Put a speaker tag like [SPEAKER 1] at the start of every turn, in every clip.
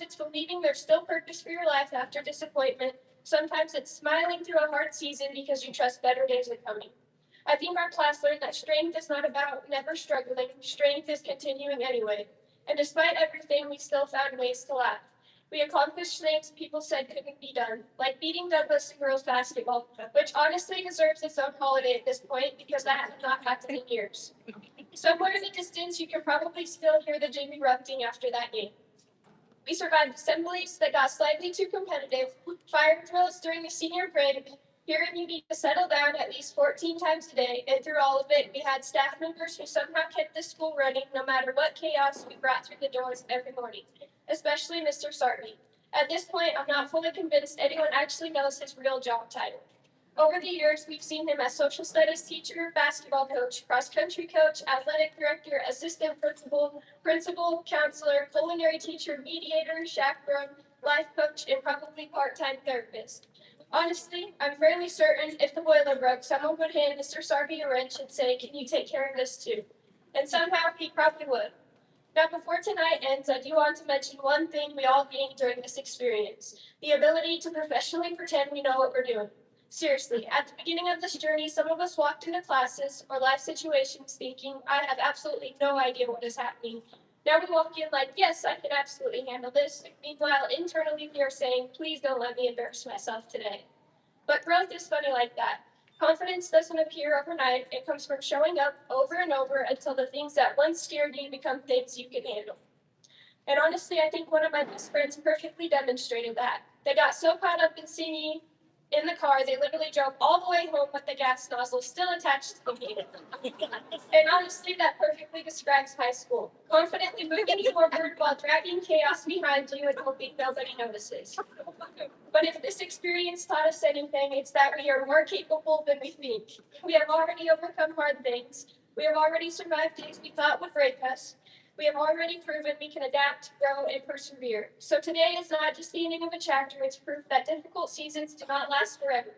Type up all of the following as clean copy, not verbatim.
[SPEAKER 1] it's believing there's still purpose for your life after disappointment. Sometimes it's smiling through a hard season because you trust better days are coming. I think our class learned that strength is not about never struggling, strength is continuing anyway. And despite everything, we still found ways to laugh. We accomplished things people said couldn't be done, like beating Douglas in girls basketball, which honestly deserves its own holiday at this point because that has not happened in years. Somewhere in the distance, you can probably still hear the gym erupting after that game. We survived assemblies that got slightly too competitive, fire drills during the senior break, hearing you need to settle down at least 14 times a day, and through all of it, we had staff members who somehow kept the school running no matter what chaos we brought through the doors every morning, especially Mr. Sartney. At this point, I'm not fully convinced anyone actually knows his real job title. Over the years, we've seen him as social studies teacher, basketball coach, cross-country coach, athletic director, assistant principal, principal, counselor, culinary teacher, mediator, chaperone, life coach, and probably part-time therapist. Honestly, I'm fairly certain if the boiler broke, someone would hand Mr. Sarby a wrench and say, "Can you take care of this too?" And somehow he probably would. Now, before tonight ends, I do want to mention one thing we all gained during this experience: the ability to professionally pretend we know what we're doing. Seriously, at the beginning of this journey, some of us walked into classes or life situations thinking, "I have absolutely no idea what is happening." Now we walk in like, "Yes, I can absolutely handle this." Meanwhile, internally we are saying, "Please don't let me embarrass myself today." But growth is funny like that. Confidence doesn't appear overnight. It comes from showing up over and over until the things that once scared you become things you can handle. And honestly, I think one of my best friends perfectly demonstrated that. They got so caught up in seeing me in the car, they literally drove all the way home with the gas nozzle still attached to the wheel. And honestly, that perfectly describes high school. Confidently moving forward while dragging chaos behind you and hoping nobody notices. But if this experience taught us anything, it's that we are more capable than we think. We have already overcome hard things. We have already survived days we thought would break us. We have already proven we can adapt, grow, and persevere. So today is not just the ending of a chapter, it's proof that difficult seasons do not last forever.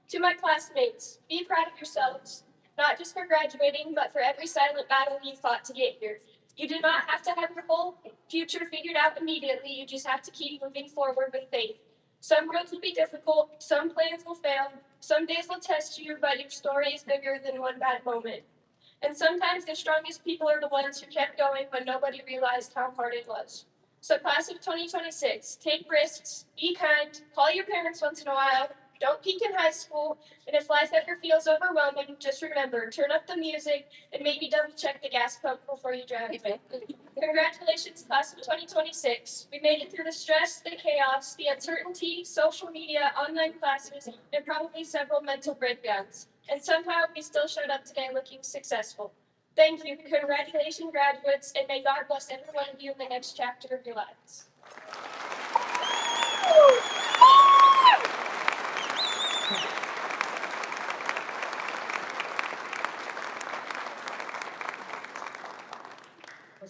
[SPEAKER 1] To my classmates, be proud of yourselves, not just for graduating, but for every silent battle you fought to get here. You do not have to have your whole future figured out immediately, you just have to keep moving forward with faith. Some roads will be difficult, some plans will fail, some days will test you, but your story is bigger than one bad moment. And sometimes the strongest people are the ones who kept going when nobody realized how hard it was. So, class of 2026, take risks, be kind, call your parents once in a while, don't peak in high school, and if life ever feels overwhelming, just remember, turn up the music and maybe double check the gas pump before you drive. Congratulations, class of 2026. We made it through the stress, the chaos, the uncertainty, social media, online classes, and probably several mental breakdowns. And somehow we still showed up today looking successful. Thank you. Congratulations, graduates, and may God bless every one of you in the next chapter of your lives.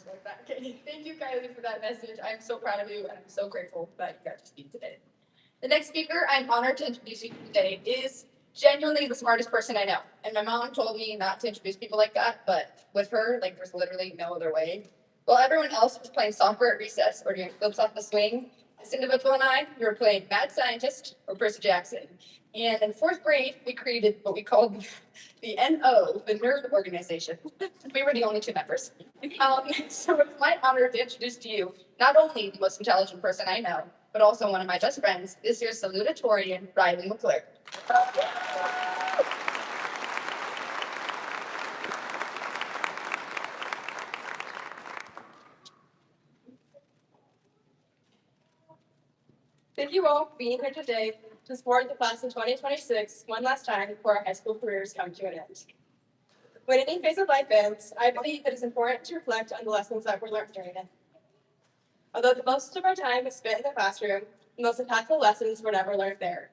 [SPEAKER 2] Like that. Okay. Thank you, Kylie, for that message. I'm so proud of you, and I'm so grateful that you got to speak today. The next speaker I'm honored to introduce you today is genuinely the smartest person I know. And my mom told me not to introduce people like that, but with her, like, there's literally no other way. While everyone else was playing soccer at recess or doing flips off the swing, this individual and I, we were playing Mad Scientist or Percy Jackson. And in fourth grade, we created what we called the NO, the Nerd Organization. We were the only two members. So it's my honor to introduce to you not only the most intelligent person I know, but also one of my best friends, this year's salutatorian, Riley McClure.
[SPEAKER 3] Thank you all for being here today to support the class of 2026 one last time before our high school careers come to an end. When any phase of life ends, I believe it is important to reflect on the lessons that were learned during it. Although the most of our time is spent in the classroom, the most impactful lessons were never learned there.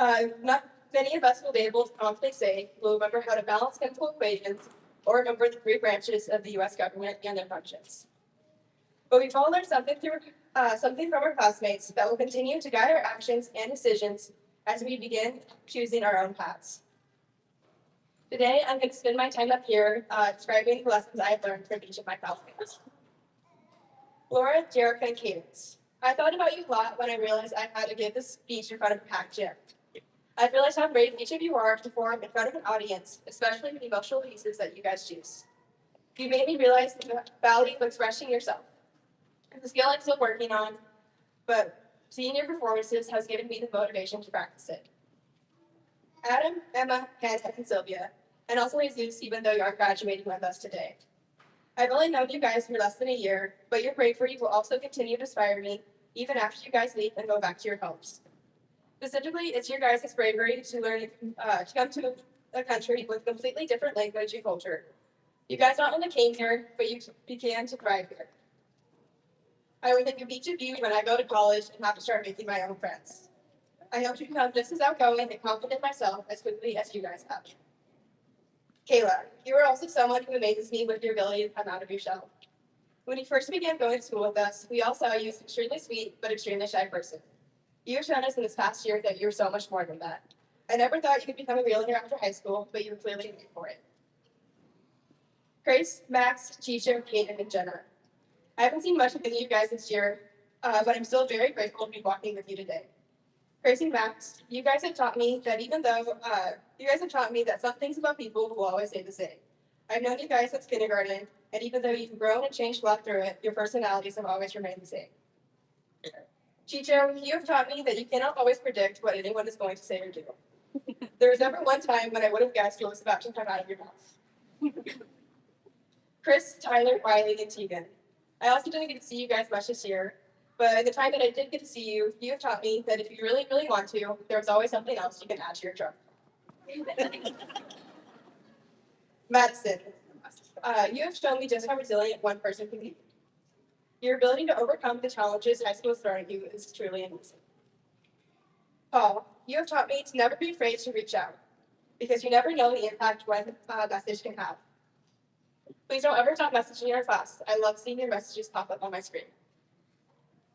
[SPEAKER 3] Not many of us will be able to confidently say we'll remember how to balance chemical equations or remember the three branches of the U.S. government and their functions. But we've all learned something from our classmates that will continue to guide our actions and decisions as we begin choosing our own paths. Today, I'm going to spend my time up here describing the lessons I've learned from each of my classmates. Laura, Jerica, and Cadence. I thought about you a lot when I realized I had to give this speech in front of a packed gym. I realized how brave each of you are to perform in front of an audience, especially with the emotional pieces that you guys choose. You made me realize the value of expressing yourself. It's a skill I'm still working on, but seeing your performances has given me the motivation to practice it. Adam, Emma, Hannah, and Sylvia, and also Jesus, even though you aren't graduating with us today. I've only known you guys for less than a year, but your bravery will also continue to inspire me even after you guys leave and go back to your homes. Specifically, it's your guys' bravery to learn to come to a country with completely different language and culture. You guys not only came here, but you began to thrive here. I would think of each of you when I go to college and have to start making my own friends. I hope to become just as outgoing and confident myself as quickly as you guys have. Kayla, you are also someone who amazes me with your ability to come out of your shell. When you first began going to school with us, we all saw you as an extremely sweet but extremely shy person. You have shown us in this past year that you're so much more than that. I never thought you could become a realtor after high school, but you were clearly made for it. Grace, Max, Chicho, Kaden, and Jenna. I haven't seen much of any of you guys this year, but I'm still very grateful to be walking with you today. Grace and Max, you guys have taught me that some things about people will always stay the same. I've known you guys since kindergarten, and even though you've grown and changed a lot through it, your personalities have always remained the same. Chicho, you have taught me that you cannot always predict what anyone is going to say or do. There was never one time when I would have guessed what was about to come out of your mouth. Chris, Tyler, Wiley, and Tegan. I also didn't get to see you guys much this year, but the time that I did get to see you, you have taught me that if you really, really want to, there's always something else you can add to your truck. Madison, you have shown me just how resilient one person can be. Your ability to overcome the challenges high school is throwing you is truly amazing. Paul, you have taught me to never be afraid to reach out, because you never know the impact one message can have. Please don't ever stop messaging in our class. I love seeing your messages pop up on my screen.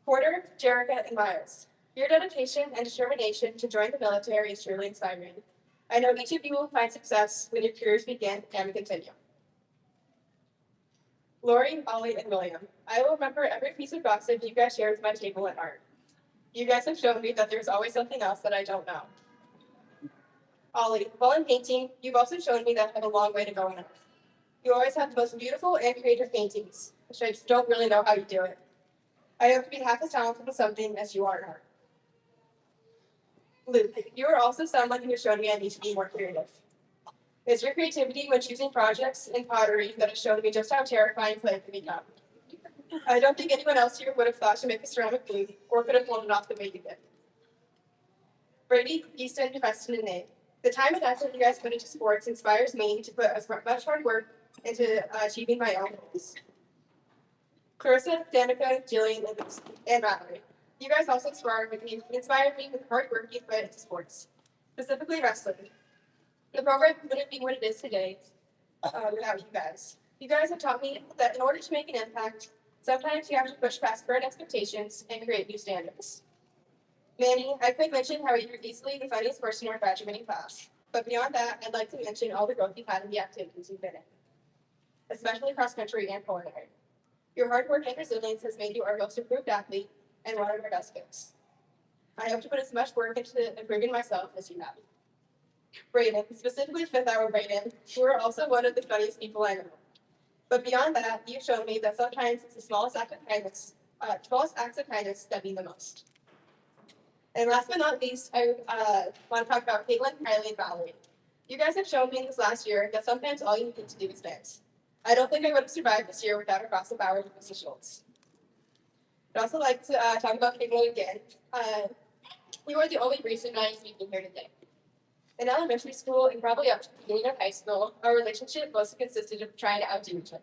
[SPEAKER 3] Porter, Jerica, and Miles, your dedication and determination to join the military is truly inspiring. I know each of you will find success when your careers begin and continue. Lori, Ollie, and William, I will remember every piece of gossip you guys shared with my table at art. You guys have shown me that there's always something else that I don't know. Ollie, while in painting, you've also shown me that I have a long way to go in art. You always have the most beautiful and creative paintings, which I just don't really know how you do it. I hope to be half as talented in something as you are in art. Luke, you are also someone who has shown me I need to be more creative. It's your creativity when choosing projects in pottery that has shown me just how terrifying clay can become. I don't think anyone else here would have thought to make a ceramic blue or could have pulled it off the way you did. Brady, Easton, Preston, and Nate, the time and effort you guys put into sports inspires me to put as much hard work into achieving my own goals. Clarissa, Danica, Jillian, and Mallory, you guys also inspired me with the hard work you put into sports, specifically wrestling. The program wouldn't be what it is today without you guys. You guys have taught me that in order to make an impact, sometimes you have to push past current expectations and create new standards. Manny, I could mention how you're easily the funniest person in our graduating class, but beyond that, I'd like to mention all the growth you've had in the activities you've been in, especially cross country and culinary. Your hard work and resilience has made you our most improved athlete and one of our best picks. I hope to put as much work into improving myself as you have. Brayden, specifically fifth hour Brayden, you are also one of the funniest people I know. But beyond that, you've shown me that sometimes it's the smallest acts of kindness that mean the most. And last but not least, I want to talk about Caitlin, Kylie, and Valerie. You guys have shown me this last year that sometimes all you need to do is dance. I don't think I would have survived this year without our gossip hours with Mrs. Schultz. I'd also like to talk about Caitlin again. You are the only reason I am speaking here today. In elementary school and probably up to the beginning of high school, our relationship mostly consisted of trying to outdo each other.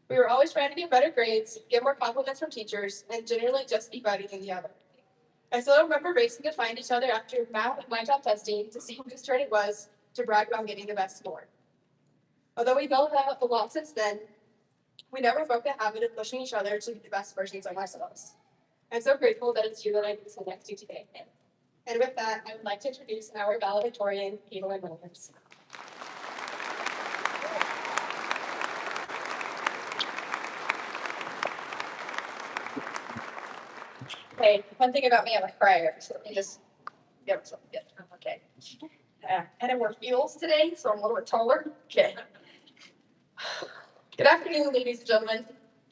[SPEAKER 3] We were always trying to get better grades, get more compliments from teachers, and generally just be better than the other. I still remember racing to find each other after math and my job testing to see whose turn it was to brag about getting the best score. Although we built out a lot since then, we never broke the habit of pushing each other to be the best versions of ourselves. I'm so grateful that it's you that I get to sit next to today. And with that, I would like to introduce our valedictorian, Caitlin Williams.
[SPEAKER 2] Okay, one thing about me, I'm a crier, so let me just get myself good. Okay. And I wear heels today, so I'm a little bit taller. Okay. Good afternoon, ladies and gentlemen.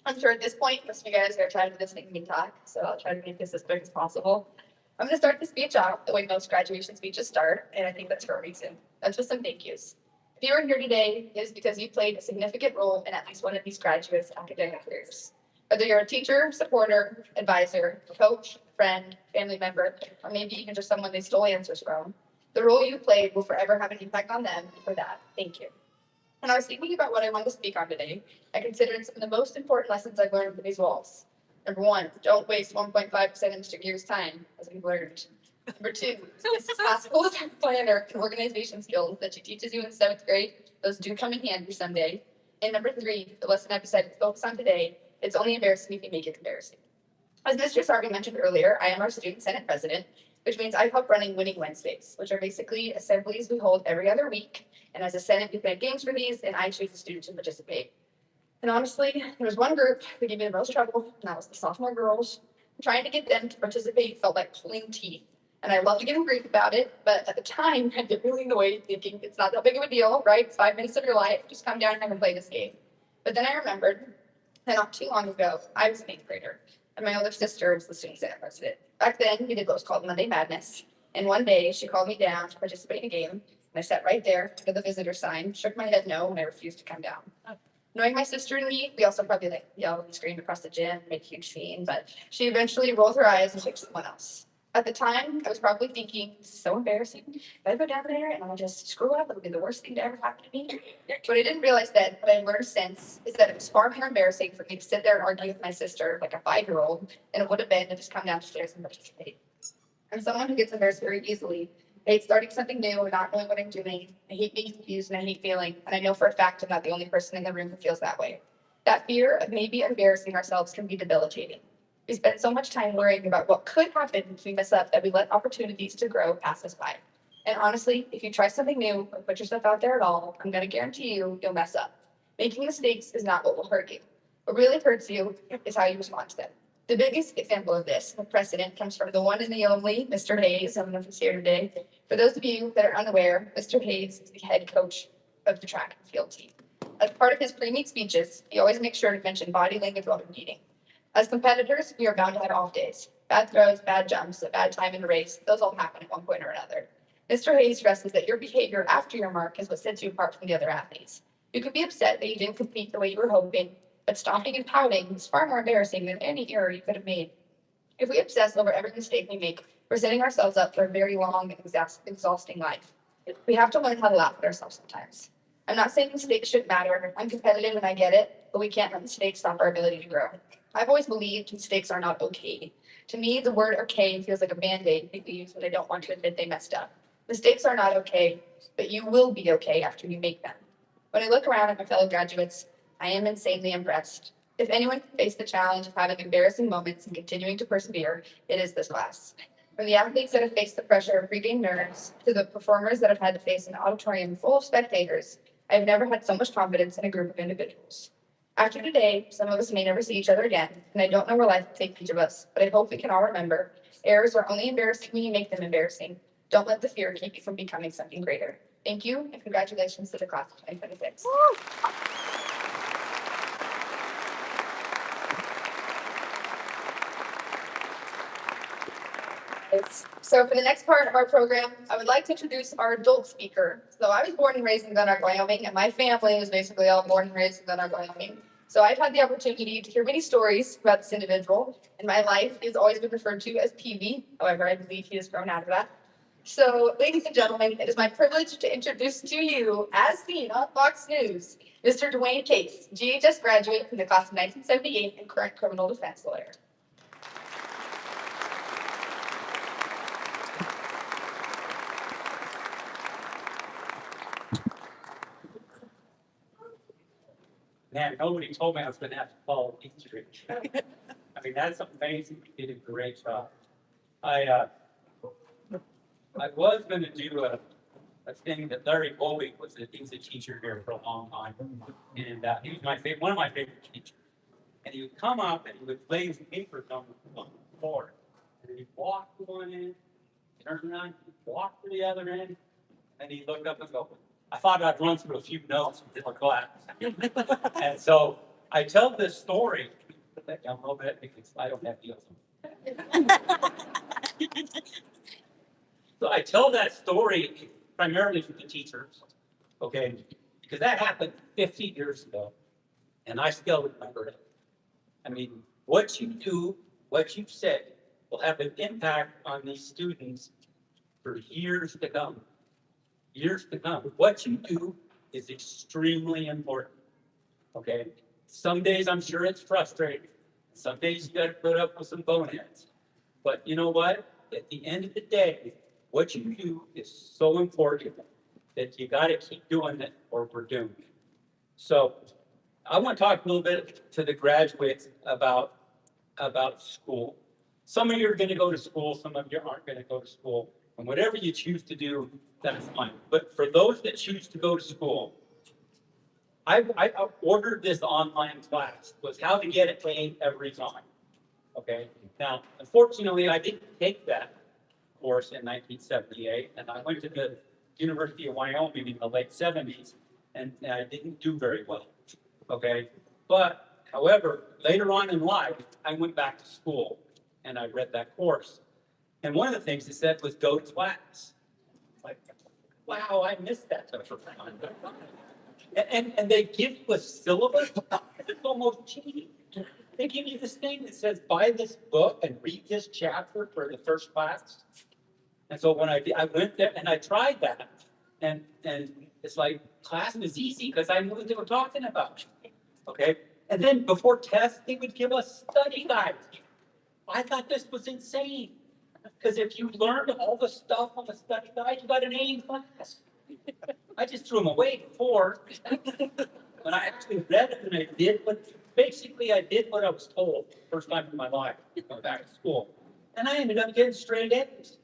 [SPEAKER 2] I'm sure at this point, most of you guys are tired of listening to me talk, so I'll try to make this as quick as possible. I'm going to start the speech out the way most graduation speeches start, and I think that's for a reason. That's with some thank yous. If you are here today, it is because you played a significant role in at least one of these graduates' academic careers. Whether you're a teacher, supporter, advisor, coach, friend, family member, or maybe even just someone they stole answers from, the role you played will forever have an impact on them. For that, thank you. When I was thinking about what I wanted to speak on today, I considered some of the most important lessons I've learned from these walls. Number one, don't waste 1.5% of Mr. Gear's time, as we've learned. Number two, Mrs. Haskell's planner and organization skills that she teaches you in 7th grade, those do come in handy someday. And number three, the lesson I've decided to focus on today, it's only embarrassing if you make it embarrassing. As Mr. Sarvi mentioned earlier, I am our student senate president, which means I help running Winning Wednesdays, which are basically assemblies we hold every other week. And as a senate, we play games for these, and I choose the students to participate. And honestly, there was one group that gave me the most trouble, and that was the sophomore girls. Trying to get them to participate felt like pulling teeth. And I love to give them grief about it, but at the time, I get really annoyed thinking it's not that big of a deal, right? It's 5 minutes of your life. Just come down and play this game. But then I remembered that not too long ago, I was an 8th grader, and my older sister was the student senate president. Back then, we did what was called Monday Madness. And one day, she called me down to participate in a game, and I sat right there under the visitor sign, shook my head no, and I refused to come down. Knowing my sister and me, we also probably yelled and screamed across the gym, made a huge scene, but she eventually rolled her eyes and picked someone else. At the time, I was probably thinking, this is so embarrassing. If I go down there and I'll just screw up, it'll be the worst thing to ever happen to me. What I didn't realize then, what I learned since, is that it was far more embarrassing for me to sit there and argue with my sister like a 5-year-old than it would have been to just come downstairs and participate. I'm someone who gets embarrassed very easily. I hate starting something new and not knowing what I'm doing. I hate being confused and I hate failing. And I know for a fact I'm not the only person in the room who feels that way. That fear of maybe embarrassing ourselves can be debilitating. We spend so much time worrying about what could happen if we mess up that we let opportunities to grow pass us by. And honestly, if you try something new or put yourself out there at all, I'm going to guarantee you'll mess up. Making mistakes is not what will hurt you. What really hurts you is how you respond to them. The biggest example of this, the precedent, comes from the one and the only Mr. Hayes. I don't know if he's here today. For those of you that are unaware, Mr. Hayes is the head coach of the track and field team. As part of his pre-meet speeches, he always makes sure to mention body language while competing. As competitors, we are bound to have off days. Bad throws, bad jumps, a bad time in a race, those all happen at one point or another. Mr. Hayes stresses that your behavior after your mark is what sets you apart from the other athletes. You could be upset that you didn't compete the way you were hoping, but stomping and pouting is far more embarrassing than any error you could have made. If we obsess over every mistake we make, we're setting ourselves up for a very long and exhausting life. We have to learn how to laugh at ourselves sometimes. I'm not saying mistakes shouldn't matter. I'm competitive and I get it, but we can't let mistakes stop our ability to grow. I've always believed mistakes are not okay. To me, the word okay feels like a band-aid people use when they don't want to admit they messed up. Mistakes are not okay, but you will be okay after you make them. When I look around at my fellow graduates, I am insanely impressed. If anyone can face the challenge of having embarrassing moments and continuing to persevere, it is this class. From the athletes that have faced the pressure of pregame nerves to the performers that have had to face an auditorium full of spectators, I have never had so much confidence in a group of individuals. After today, some of us may never see each other again, and I don't know where life will take each of us, but I hope we can all remember, errors are only embarrassing when you make them embarrassing. Don't let the fear keep you from becoming something greater. Thank you, and congratulations to the class of 2026. So for the next part of our program, I would like to introduce our adult speaker. So I was born and raised in Glenark, Wyoming, and my family was basically all born and raised in Glenark, Wyoming. So I've had the opportunity to hear many stories about this individual. In my life, he's always been referred to as Pee-wee. However, I believe he has grown out of that. So, ladies and gentlemen, it is my privilege to introduce to you, as seen on Fox News, Mr. Dwayne Case, GHS graduate from the class of 1978 and current criminal defense lawyer.
[SPEAKER 4] Man, nobody told me I was gonna have to follow history. I mean, that's amazing. You did a great job. I was gonna do a thing that Larry Bowling was he's a teacher here for a long time. And he was one of my favorite teachers. And he would come up and he would lay his papers on the board. And he walked to one end, turned around, walked to the other end, and he looked up and go, I thought I'd run through a few notes before class. And so I tell this story, a little bit because I don't have deals. So I tell that story primarily for the teachers, okay? Because that happened 50 years ago, and I still remember it. I mean, what you do, what you say, will have an impact on these students for years to come. Years to come. What you do is extremely important, okay? Some days I'm sure it's frustrating. Some days you got to put up with some boneheads. But you know what? At the end of the day, what you do is so important that you got to keep doing it or we're doomed. So I want to talk a little bit to the graduates about school. Some of you are going to go to school, some of you aren't going to go to school. And whatever you choose to do, that's fine. But for those that choose to go to school, I ordered this online class, was how to get an A every time. Okay. Now, unfortunately, I didn't take that course in 1978, and I went to the University of Wyoming in the late 70s, and I didn't do very well. Okay. But, however, later on in life, I went back to school and I read that course. And one of the things it said was go to class. Like, wow, I missed that. And they give you a syllabus. It's almost cheating. They give you this thing that says, buy this book and read this chapter for the first class. And so when I went there and I tried that, and it's like class was easy because I knew what they were talking about. Okay. And then before tests, they would give us study guides. I thought this was insane. Because if you learned all the stuff on the study guide, you got an A in class. I just threw them away before. When I actually read it and I did I did what I was told first time in my life, going back to school. And I ended up getting straight A's.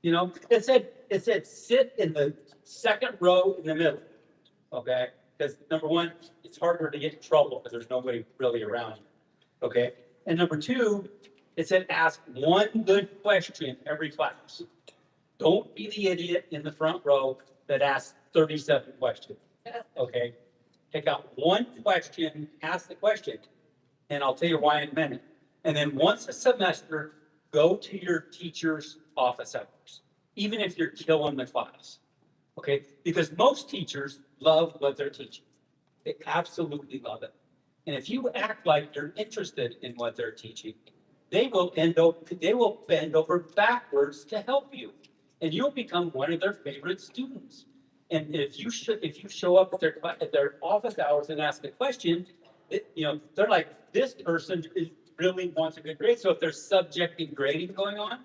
[SPEAKER 4] You know, it said sit in the second row in the middle. Okay? Because number one, it's harder to get in trouble because there's nobody really around you. Okay? And number two, it said ask one good question every class. Don't be the idiot in the front row that asks 37 questions. Okay? Pick out one question, ask the question, and I'll tell you why in a minute. And then once a semester, go to your teacher's office hours, even if you're killing the class. Okay? Because most teachers love what they're teaching. They absolutely love it. And if you act like you're interested in what they're teaching, they will bend over backwards to help you, and you'll become one of their favorite students. And if you show up at their office hours and ask a question, they're like, this person really wants a good grade. So if there's subjective grading going on,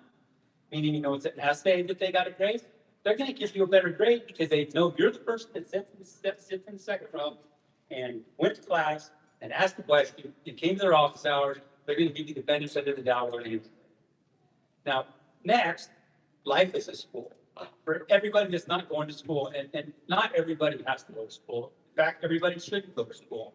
[SPEAKER 4] meaning it's an essay that they got to grade, they're going to give you a better grade because they know you're the person that sits in the second row and went to class and asked the question and came to their office hours. They're going to give you the benefit of the doubt. Now, next, life is a school. For everybody that's not going to school, and not everybody has to go to school. In fact, everybody shouldn't go to school.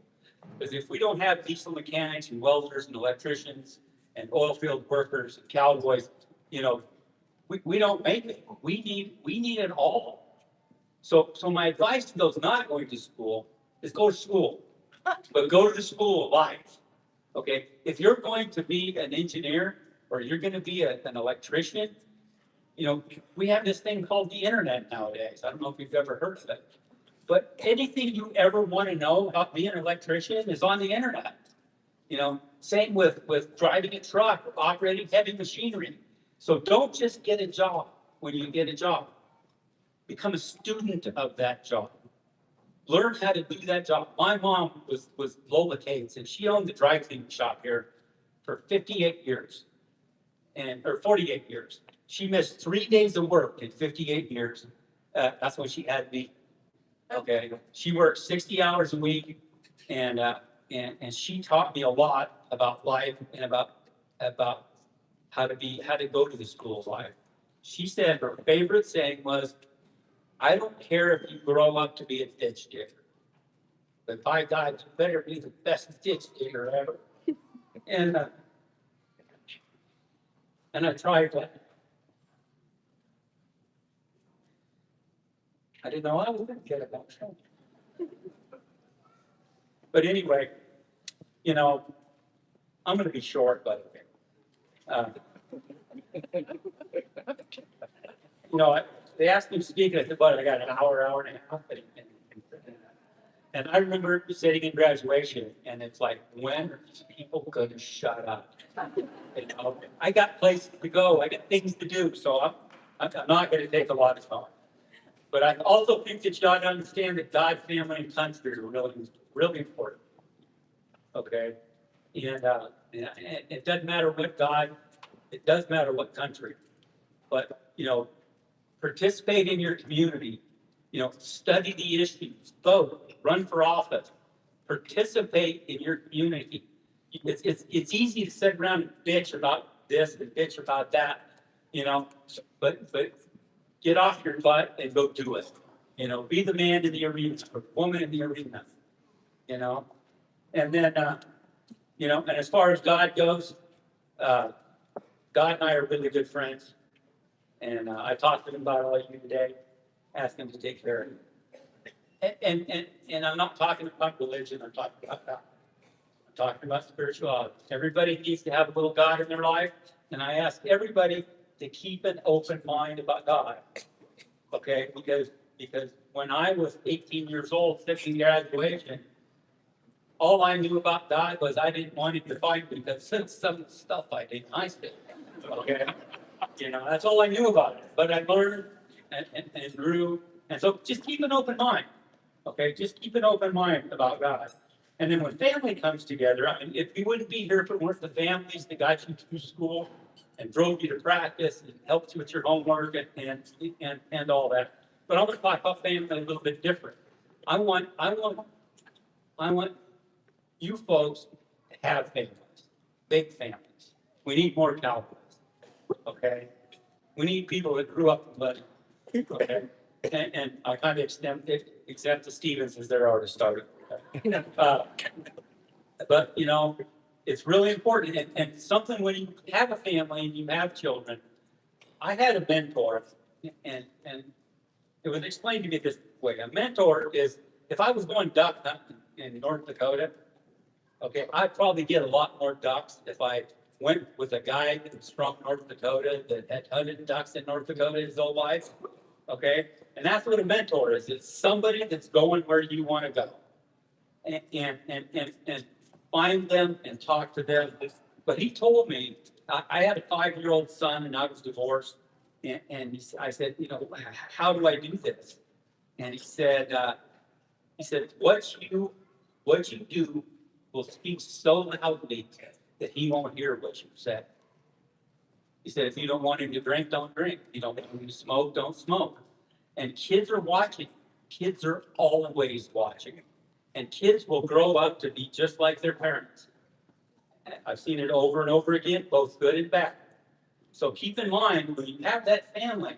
[SPEAKER 4] Because if we don't have diesel mechanics and welders and electricians and oil field workers and cowboys, we don't make it. We need it all. So my advice to those not going to school is go to school, but go to the school of life. Okay, if you're going to be an engineer or you're going to be an electrician, we have this thing called the internet nowadays. I don't know if you've ever heard of it, but anything you ever want to know about being an electrician is on the internet. Same with driving a truck or operating heavy machinery. So don't just get a job when you get a job. Become a student of that job. Learn how to do that job. My mom was Lola Cates, and she owned the dry cleaning shop here for 58 years, or 48 years. She missed 3 days of work in 58 years. That's when she had me. Okay, she worked 60 hours a week, and she taught me a lot about life and about how to go to the school of life. She said her favorite saying was, "I don't care if you grow up to be a ditch digger, but by God, you better be the best ditch digger ever." And And I tried that. I didn't know I was going to get emotional. But anyway, you know, I'm going to be short, by the way. You know, they asked me to speak, and I said, "But I got an hour and a half." And I remember sitting in graduation, and it's like, when are these people going to shut up? You know, I got places to go, I got things to do, so I'm not going to take a lot of time. But I also think that you ought to understand that God, family, and country are really, really important. Okay, and it doesn't matter what God, it does matter what country, but you know, participate in your community. You know, study the issues, vote, run for office, participate in your community. It's easy to sit around and bitch about this and bitch about that, you know, but get off your butt and go do it. You know, be the man in the arena, or woman in the arena, you know. And then, you know, and as far as God goes, God and I are really good friends. And I talked to him about all of you today, asked him to take care of you. And I'm not talking about religion, I'm talking about God. I'm talking about spirituality. Everybody needs to have a little God in their life. And I ask everybody to keep an open mind about God. Okay? Because when I was 18 years old, sitting in graduation, all I knew about God was I didn't want him to fight me because some of the stuff I did, I did. Okay? You know, that's all I knew about it. But I learned and grew. And so just keep an open mind. Okay? Just keep an open mind about God. And then when family comes together, I mean, if you wouldn't be here if it weren't the families that got you through school and drove you to practice and helped you with your homework and all that. But I'm going to talk about family a little bit different. I want you folks to have families, big families. We need more cowboys. Okay? We need people that grew up in money. Okay? And I kind of exempt the Stevens as their artist started. But you know, it's really important and something when you have a family and you have children. I had a mentor, and it was explained to me this way: a mentor is if I was going duck hunting in North Dakota, okay, I'd probably get a lot more ducks if I went with a guy that's from North Dakota that had hunted ducks in North Dakota his whole life. Okay, and that's what a mentor is. It's somebody that's going where you want to go, and find them and talk to them. But he told me, I had a 5-year-old son and I was divorced. And I said, you know, how do I do this? And he said, what you do will speak so loudly that he won't hear what you say. He said, if you don't want him to drink, don't drink. If you don't want him to smoke, don't smoke. And kids are watching. Kids are always watching. And kids will grow up to be just like their parents. I've seen it over and over again, both good and bad. So keep in mind when you have that family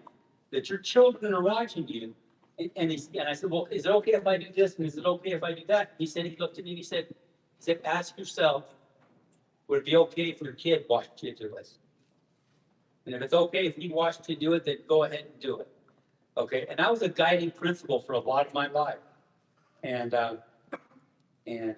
[SPEAKER 4] that your children are watching you. And I said, well, is it okay if I do this? And is it okay if I do that? He said, he looked at me and he said, ask yourself, would it be okay if your kid watched you do this? And if it's okay if he watched you do it, then go ahead and do it. Okay. And that was a guiding principle for a lot of my life. And you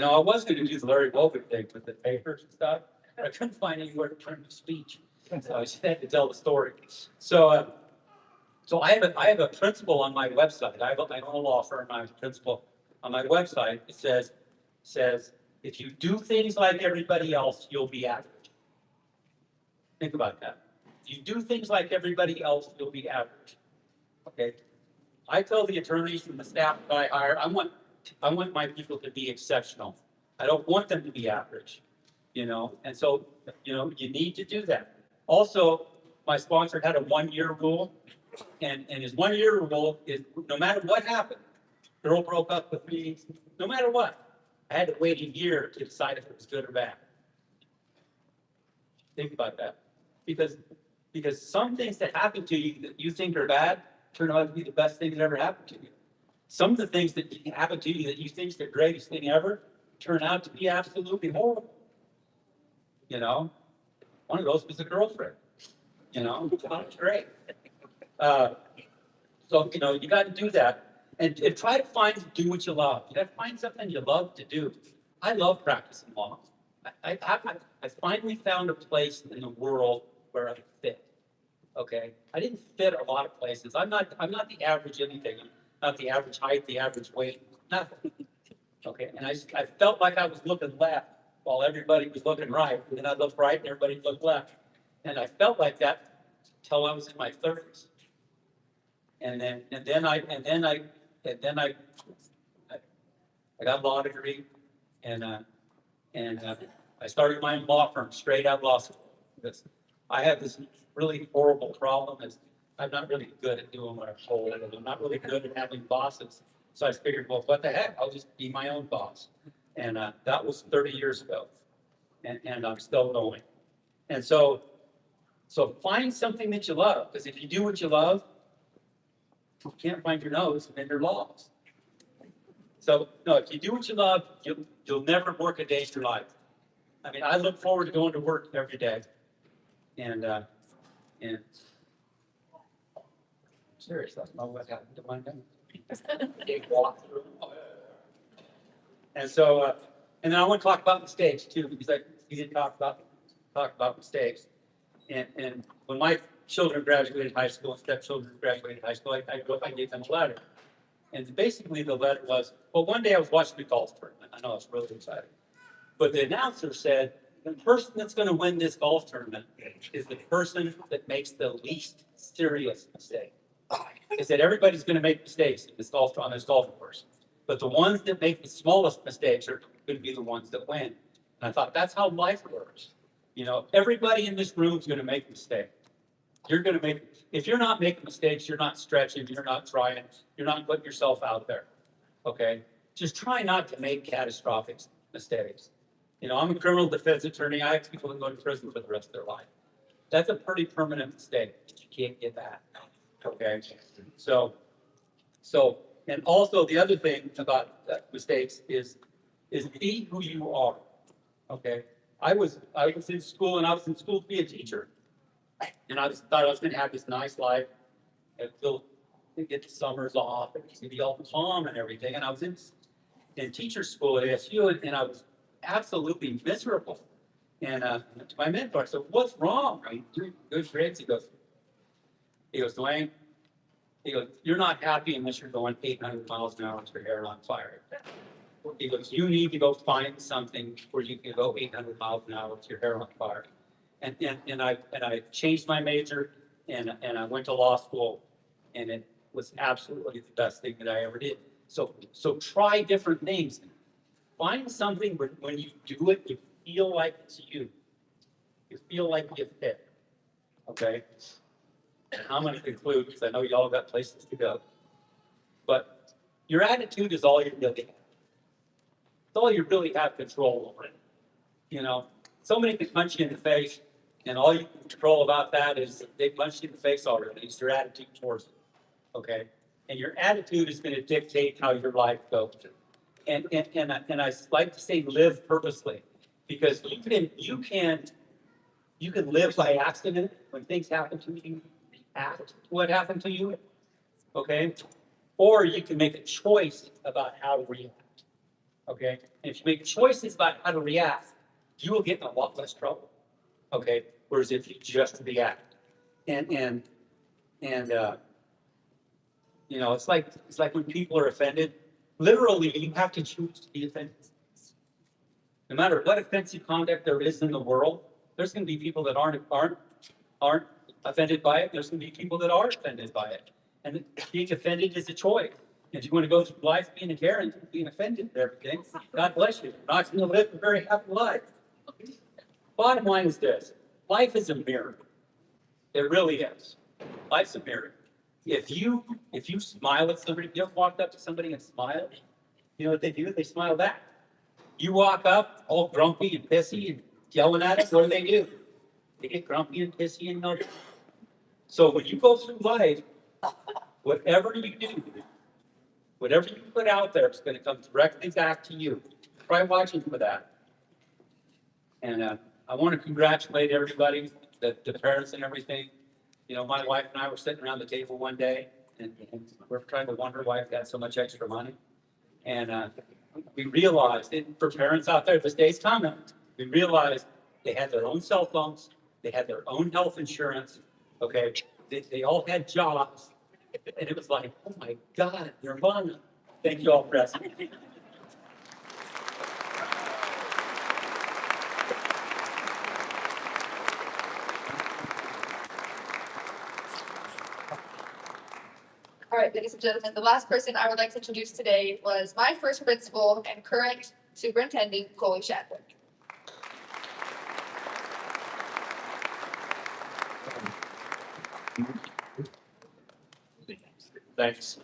[SPEAKER 4] know, I was going to do the Larry Wilker thing with the papers and stuff, but I couldn't find anywhere to turn to speech. So I just had to tell the story. So, so I have a principle on my website. I own a law firm. I have a principle on my website. It says, if you do things like everybody else, you'll be average. Think about that. If you do things like everybody else, you'll be average. Okay. I tell the attorneys and the staff that I hire, I want my people to be exceptional. I don't want them to be average, you know, and so, you know, you need to do that. Also, my sponsor had a 1-year rule, and his 1-year rule is no matter what happened, girl broke up with me, no matter what, I had to wait a year to decide if it was good or bad. Think about that. Because some things that happen to you that you think are bad turn out to be the best thing that ever happened to you. some of the things that happen to you that you think is the greatest thing ever turn out to be absolutely horrible. You know, one of those was a girlfriend. You know, not great. So, you know, you got to do that and try to do what you love. You got to find something you love to do. I love practicing law. I finally found a place in the world where I fit. Okay, I didn't fit a lot of places. I'm not the average anything. I'm not the average height, the average weight, nothing. Okay, and I felt like I was looking left while everybody was looking right, and then I looked right and everybody looked left, and I felt like that till I was in my 30s. And then I got a law degree, and I started my own law firm straight out of law school. Because I have this really horrible problem is I'm not really good at doing what I'm told, and I'm not really good at having bosses. So I figured, well, what the heck? I'll just be my own boss. And that was 30 years ago, and I'm still going. And so find something that you love, because if you do what you love, you can't find your nose, and then you're lost. So no, if you do what you love, you'll never work a day in your life. I mean, I look forward to going to work every day, and I'm serious. I don't know what happened to my nose. And so, and then I want to talk about mistakes too, because you did talk about mistakes. And when my children graduated high school, and stepchildren graduated high school, I gave them a letter. And basically the letter was, well, one day I was watching the golf tournament. I know it's really exciting. But the announcer said, the person that's going to win this golf tournament is the person that makes the least serious mistake. He said, everybody's going to make mistakes on this golf course. But the ones that make the smallest mistakes are going to be the ones that win. And I thought, that's how life works. You know, everybody in this room is going to make mistakes. You're going to make, if you're not making mistakes, you're not stretching, you're not trying, you're not putting yourself out there. Okay? Just try not to make catastrophic mistakes. You know, I'm a criminal defense attorney. I have people that go to prison for the rest of their life. That's a pretty permanent mistake. You can't get that. Okay? So, and also the other thing about mistakes is be who you are. Okay? I was in school, and I was in school to be a teacher. And I thought I was going to have this nice life until get the summers off and be all calm and everything. And I was in teacher school at ASU, and I was absolutely miserable. And to my mentor, I said, "What's wrong? Are you doing good grades?" He goes, "Dwayne," he goes, "you're not happy unless you're going 800 miles an hour with your hair on fire." He goes, "You need to go find something where you can go 800 miles an hour with your hair on fire." And I changed my major, and I went to law school, and it was absolutely the best thing that I ever did. So try different things. Find something where when you do it, you feel like it's you. You feel like you fit. Okay? And I'm going to conclude because I know y'all got places to go. But your attitude is all you really have. It's all you really have control over. You know, somebody can punch you in the face, and all you can control about that is they punched you in the face already. It's your attitude towards it. Okay? And your attitude is going to dictate how your life goes. And I like to say live purposely, because you can live by accident when things happen to you, react to what happened to you. Okay? Or you can make a choice about how to react. Okay? And if you make choices about how to react, you will get in a lot less trouble. Okay? Whereas if you just react. And you know, it's like when people are offended, literally you have to choose to be offended. No matter what offensive conduct there is in the world, there's going to be people that aren't offended by it. There's going to be people that are offended by it. And being offended is a choice. If you want to go through life being a Karen, being offended and everything, God bless you. You're not going to live a very happy life. Bottom line is this: life is a mirror. It really is. Life's a mirror. If you smile at somebody, you ever walked up to somebody and smile? You know what they do? They smile back. You walk up all grumpy and pissy and yelling at us, what do? They get grumpy and pissy and no. So when you go through life, whatever you do, Whatever you put out there is going to come directly back to you. Try watching for that. And I want to congratulate everybody, the parents and everything. You know, my wife and I were sitting around the table one day, and we're trying to wonder why I've got so much extra money. And we realized, for parents out there, this day's coming, we realized they had their own cell phones, they had their own health insurance, okay? They all had jobs, and it was like, oh my God, nirvana. Thank you all for asking.
[SPEAKER 2] All right, ladies and gentlemen, the last person I would like to introduce today was my first principal and current superintendent, Chloe Shadwick.
[SPEAKER 5] Thanks.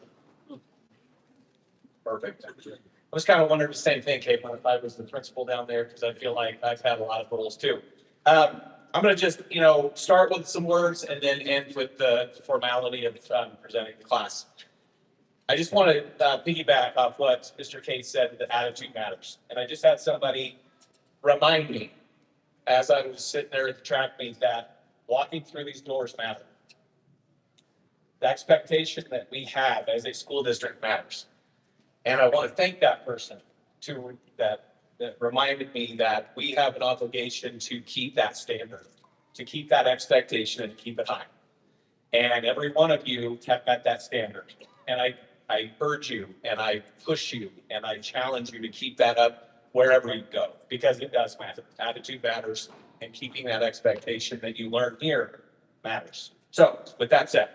[SPEAKER 5] Perfect. I was kind of wondering the same thing, Caitlin, if I was the principal down there, because I feel like I've had a lot of roles too. I'm going to just, start with some words and then end with the formality of presenting the class. I just want to piggyback off what Mr. Case said, that attitude matters. And I just had somebody remind me as I was sitting there at the track meet that walking through these doors matter. The expectation that we have as a school district matters. And I want to thank that person that reminded me that we have an obligation to keep that standard, to keep that expectation and keep it high. And every one of you have met that standard. And I urge you and I push you and I challenge you to keep that up wherever you go, because it does matter. Attitude matters, and keeping that expectation that you learn here matters. So with that said,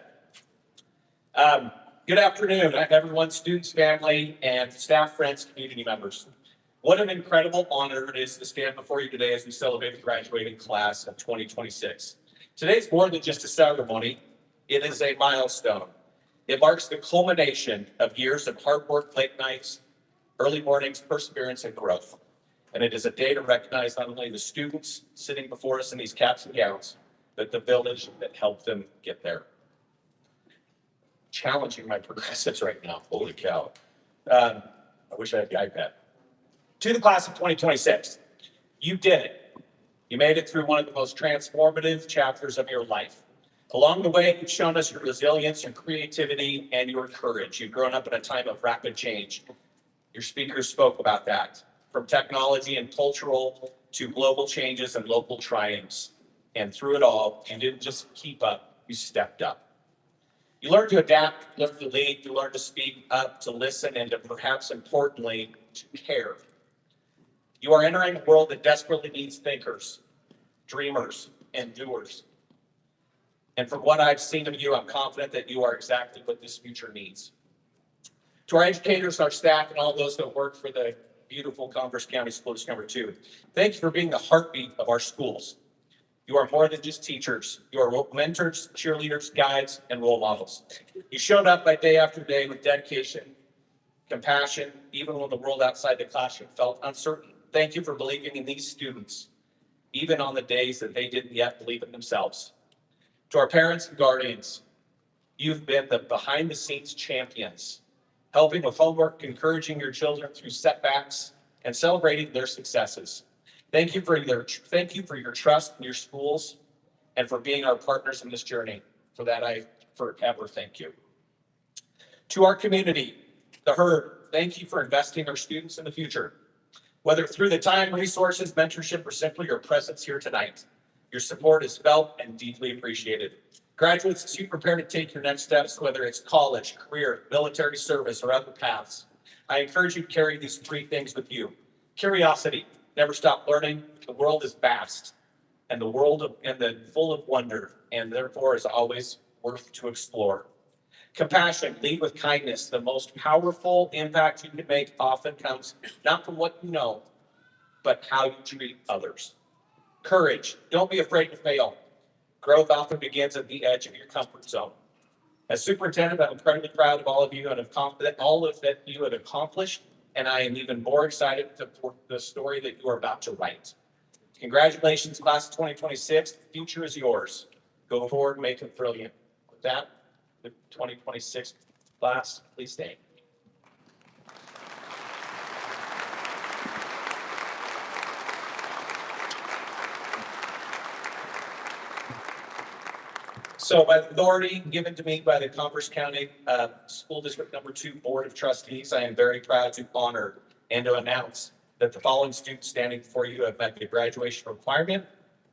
[SPEAKER 5] good afternoon, everyone, students, family, and staff, friends, community members. What an incredible honor it is to stand before you today as we celebrate the graduating class of 2026. Today's more than just a ceremony, it is a milestone. It marks the culmination of years of hard work, late nights, early mornings, perseverance, and growth. And it is a day to recognize not only the students sitting before us in these caps and gowns, but the village that helped them get there. Challenging my progressives right now, holy cow. I wish I had the iPad. To the class of 2026, you did it. You made it through one of the most transformative chapters of your life. Along the way, you've shown us your resilience, your creativity, and your courage. You've grown up in a time of rapid change. Your speakers spoke about that, from technology and cultural to global changes and local triumphs. And through it all, you didn't just keep up, you stepped up. You learned to adapt, you learned to lead, you learned to speak up, to listen, and to perhaps importantly, to care. You are entering a world that desperately needs thinkers, dreamers, and doers. And from what I've seen of you, I'm confident that you are exactly what this future needs. To our educators, our staff, and all those that work for the beautiful Converse County School District Number 2, thank you for being the heartbeat of our schools. You are more than just teachers. You are mentors, cheerleaders, guides, and role models. You showed up day after day with dedication, compassion, even when the world outside the classroom felt uncertain. Thank you for believing in these students, even on the days that they didn't yet believe in themselves. To our parents and guardians, you've been the behind-the-scenes champions, helping with homework, encouraging your children through setbacks, and celebrating their successes. Thank you for your trust in your schools and for being our partners in this journey. For that, I forever thank you. To our community, the herd, thank you for investing in our students in the future. Whether through the time, resources, mentorship, or simply your presence here tonight, your support is felt and deeply appreciated. Graduates, as you prepare to take your next steps, whether it's college, career, military service, or other paths, I encourage you to carry these three things with you. Curiosity, never stop learning. The world is vast, and full of wonder, and therefore is always worth to explore. Compassion, lead with kindness. The most powerful impact you can make often comes not from what you know, but how you treat others. Courage, don't be afraid to fail. Growth often begins at the edge of your comfort zone. As superintendent, I'm incredibly proud of all of you and all of that you have accomplished, and I am even more excited for the story that you are about to write. Congratulations, class of 2026. The future is yours. Go forward, make it brilliant. With that, the 2026 class, please stand. So by the authority given to me by the Converse County School District Number 2 Board of Trustees, I am very proud to honor and to announce that the following students standing before you have met the graduation requirement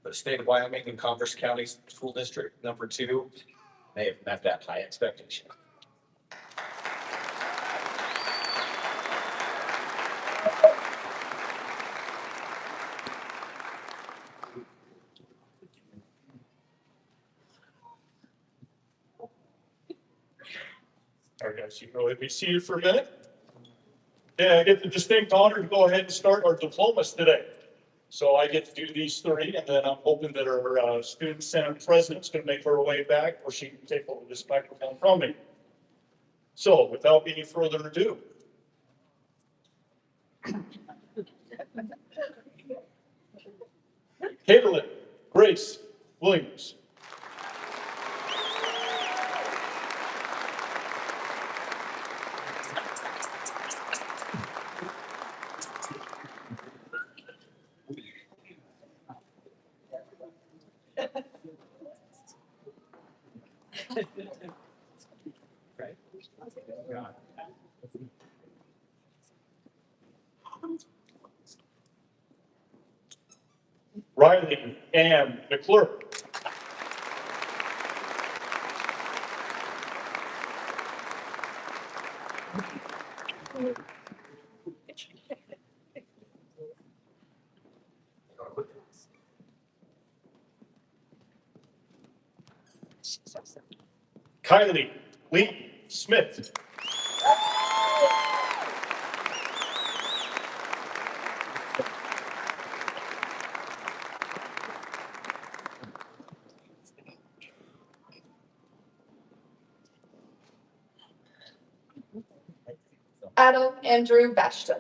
[SPEAKER 5] for the state of Wyoming and Converse County School District Number 2. They have met that high expectation.
[SPEAKER 6] All right, guys, you can go ahead and be seated for a minute. Yeah, I get the distinct honor to go ahead and start our diplomas today. So I get to do these three, and then I'm hoping that our student senate president's going to make her way back, or she can take over this microphone from me. So without any further ado. Caitlin Grace Williams. Riley Ann McClure. Kylie Lee Smith.
[SPEAKER 2] Adam Andrew Bashton.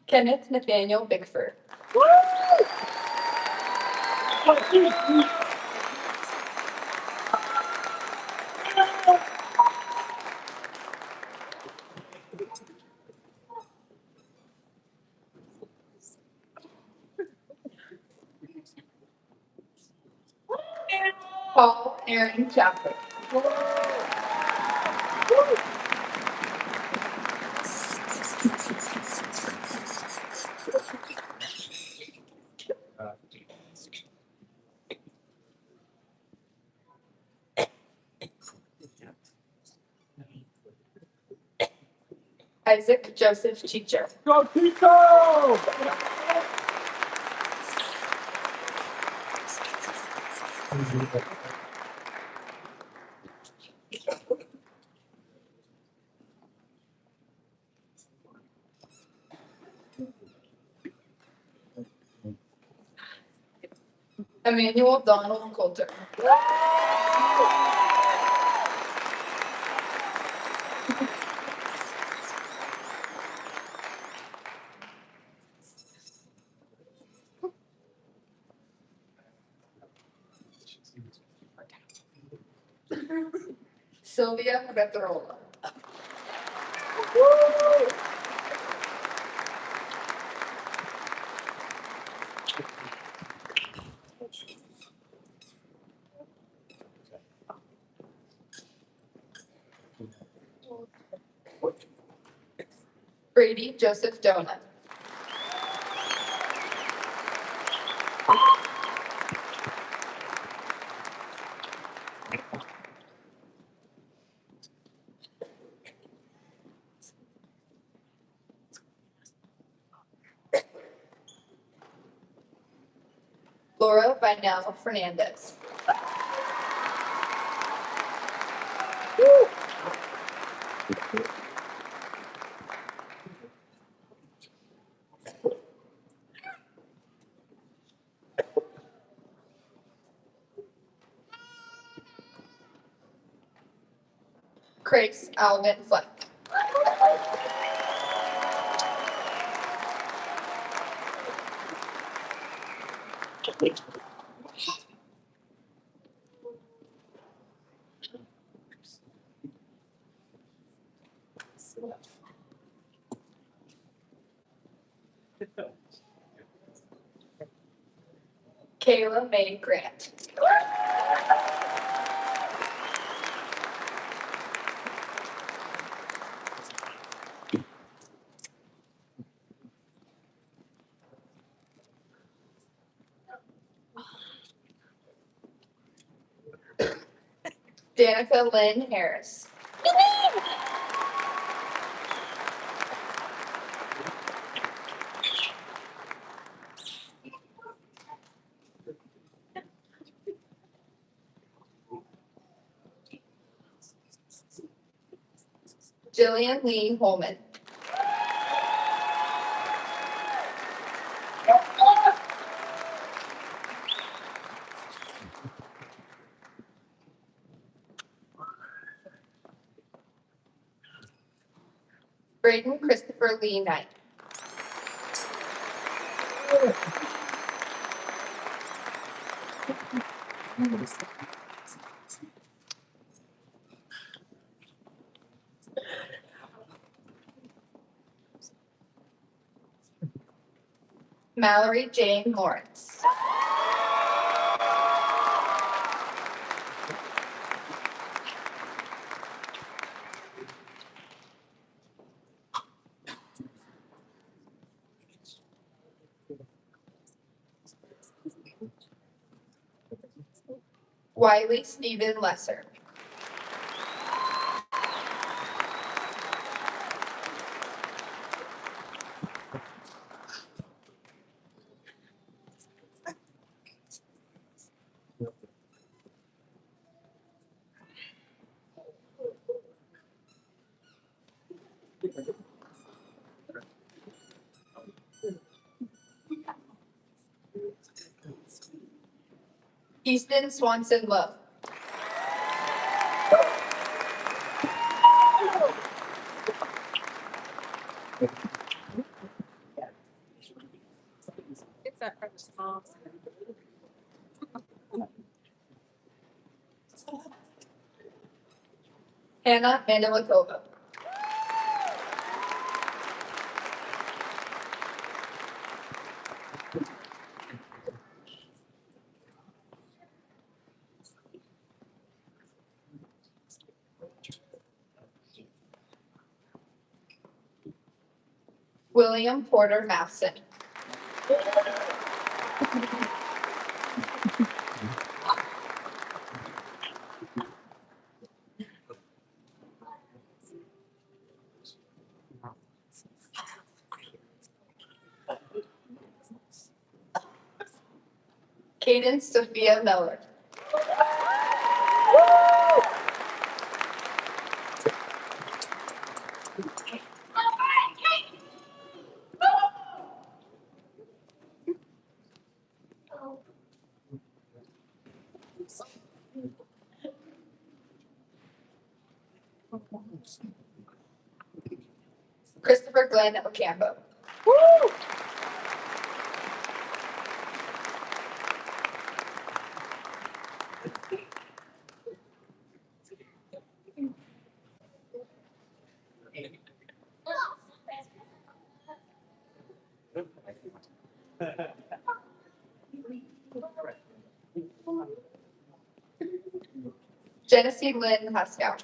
[SPEAKER 2] Kenneth Nathaniel Bickford. Paul Aaron Chapman. Isaac Joseph Teacher.
[SPEAKER 4] Go Pico!
[SPEAKER 2] Emmanuel Donald Coulter. Sylvia Rettarola. Brady Joseph Donut. Laura Vinell Fernandez. Grace Alvin Fleck. Kayla May Grant. Danica Lynn Harris. Jillian Lee Holman. Braden Christopher Lee Knight. Mallory Jane Lawrence. Wiley Stephen Lesser. Easton Swanson Love.
[SPEAKER 3] It's that from the song.
[SPEAKER 2] Hannah Mandelikova. William Porter Matheson. Cadence Sophia Miller. Christopher Glenn Ocampo. Genesee Lynn Haskell.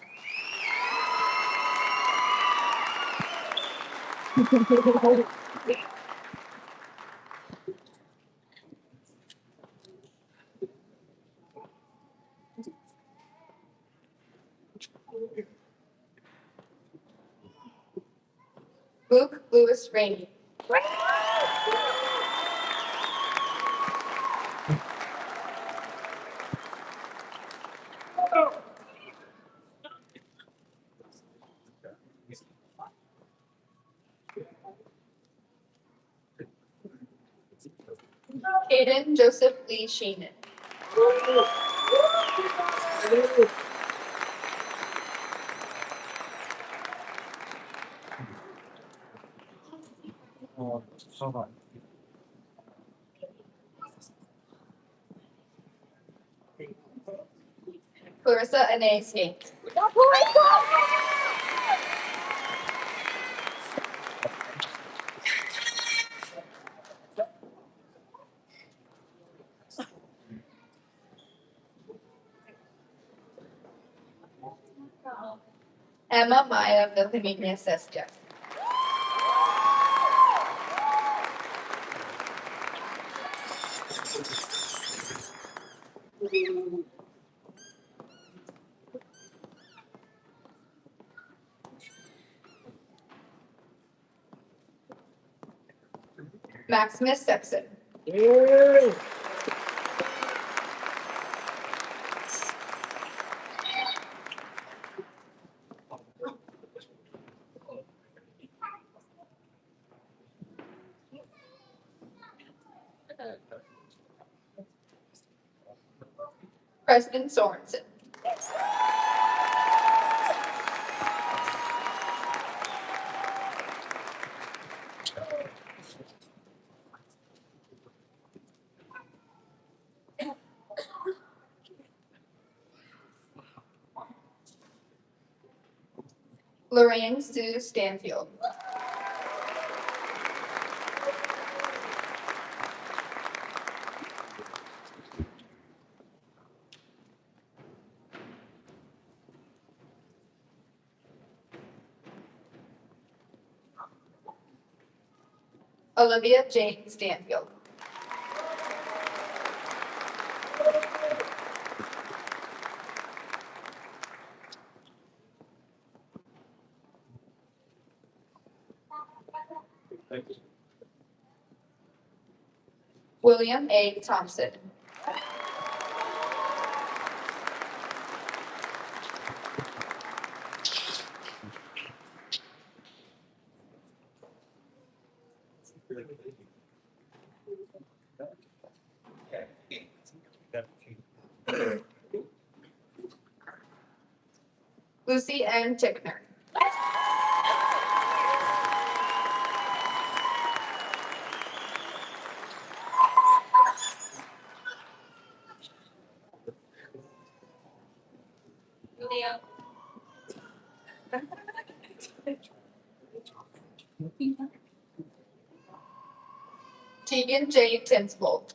[SPEAKER 2] Luke Lewis Rainey. Hayden Joseph Lee Sheenan. Clarissa Anae Skate. Emma Maya Vilhelmina Sestia. Maximus Sexton. Preston Sorensen. Lorraine Sue Stanfield. Olivia Jane Stanfield. William A. Thompson. Lucy M. Tickner.
[SPEAKER 1] Leo.
[SPEAKER 2] Tegan J. Tinsvold.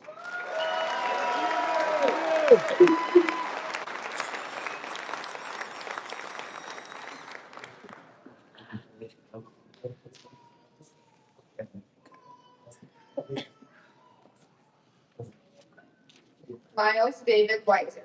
[SPEAKER 2] Miles David Weiser.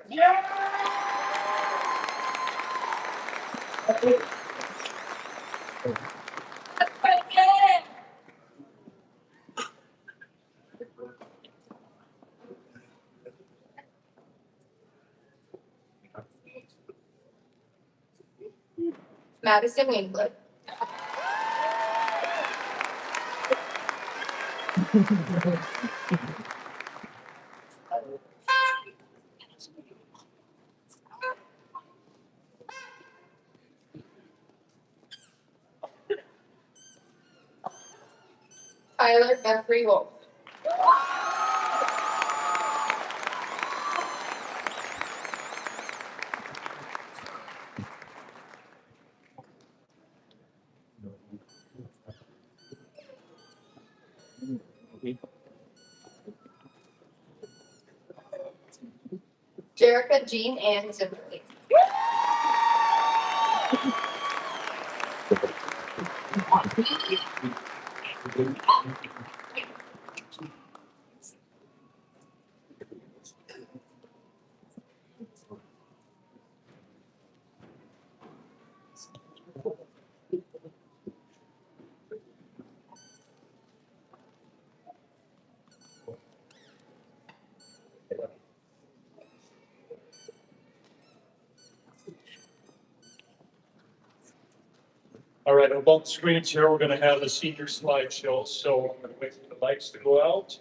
[SPEAKER 2] Madison Winglet. Tyler Jeffrey Wolf. Jerica Jean Ann Zimmerly.
[SPEAKER 6] All right, above the screens here, we're gonna have the senior slideshow, so I'm gonna wait for the lights to go out.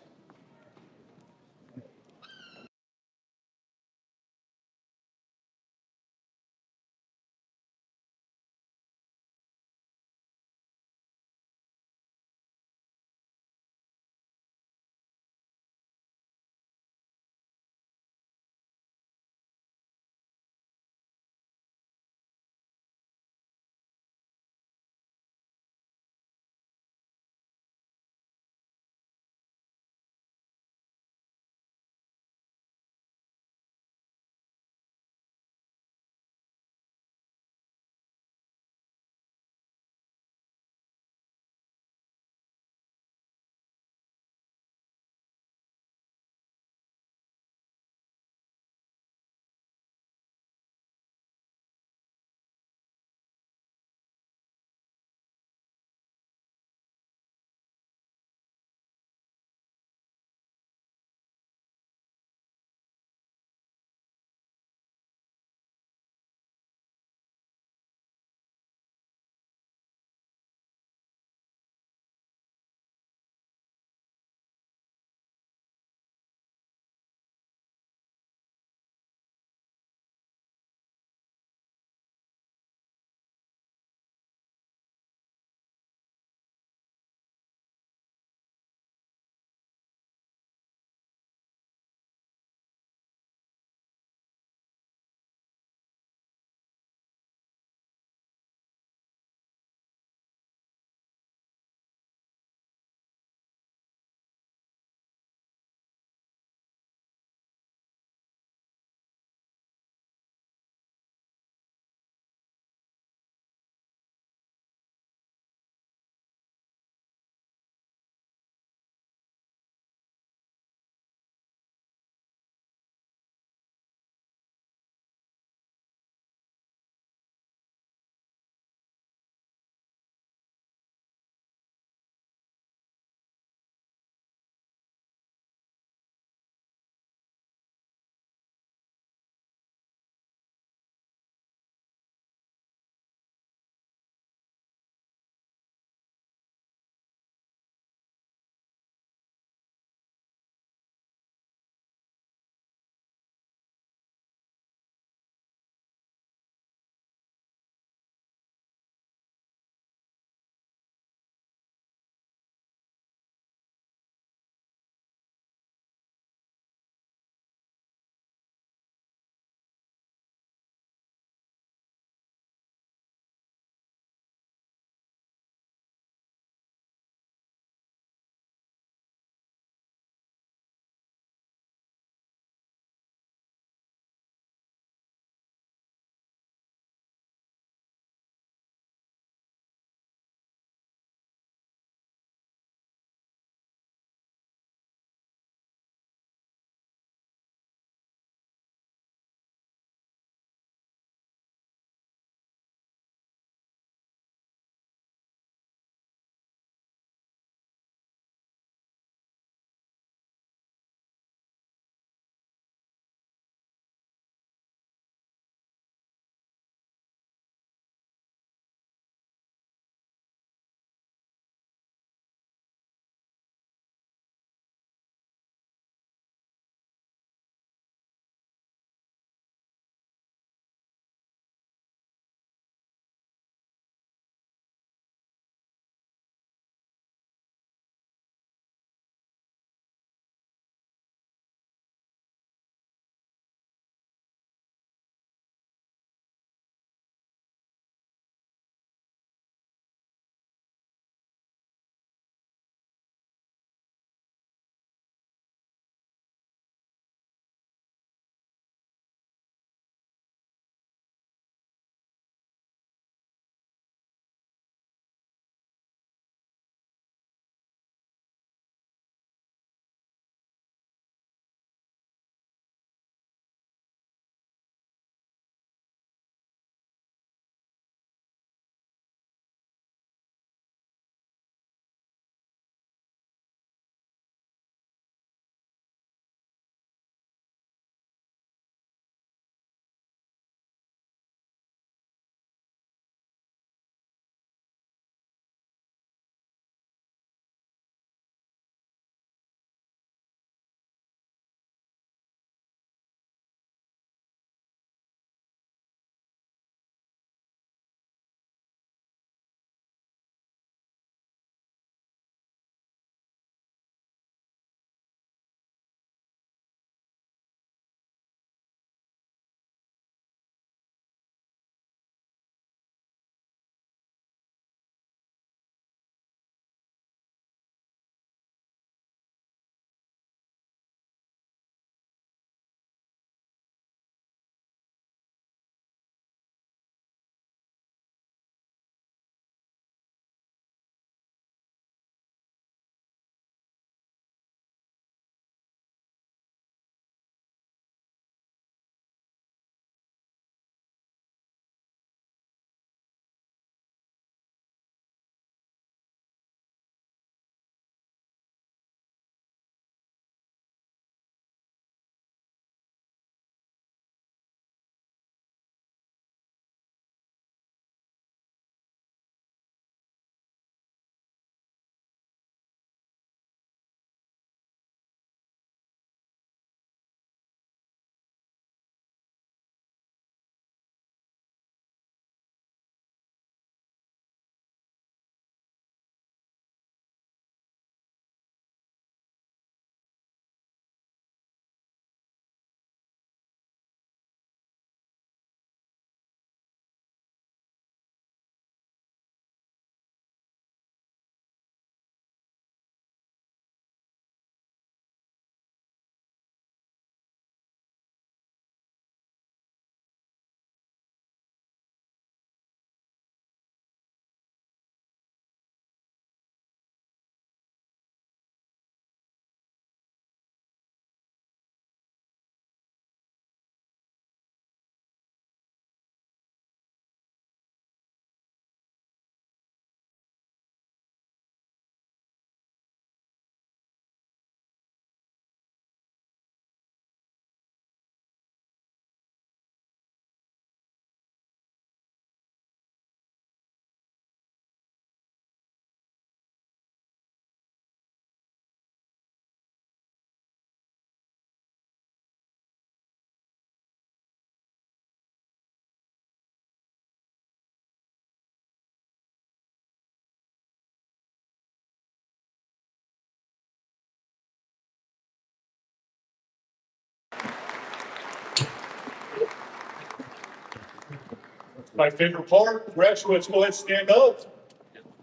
[SPEAKER 6] My favorite part, graduates, go ahead and stand up.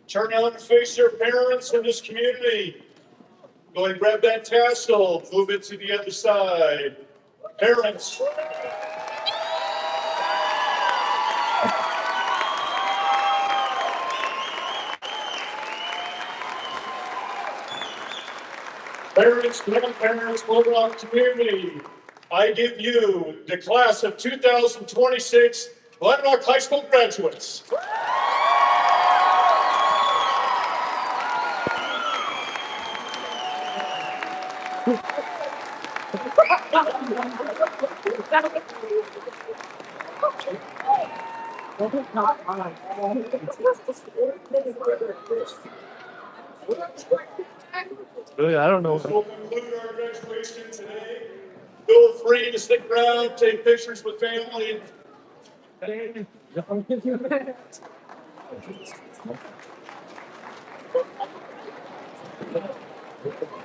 [SPEAKER 6] Turn out and face your parents in this community. Go ahead and grab that tassel, move it to the other side. Parents. Parents, grandparents, Little Rock community, I give you the class of 2026 Glen Rock High School graduates.
[SPEAKER 7] I don't know.
[SPEAKER 6] This will conclude our graduation today. Feel free to stick around, take pictures with family.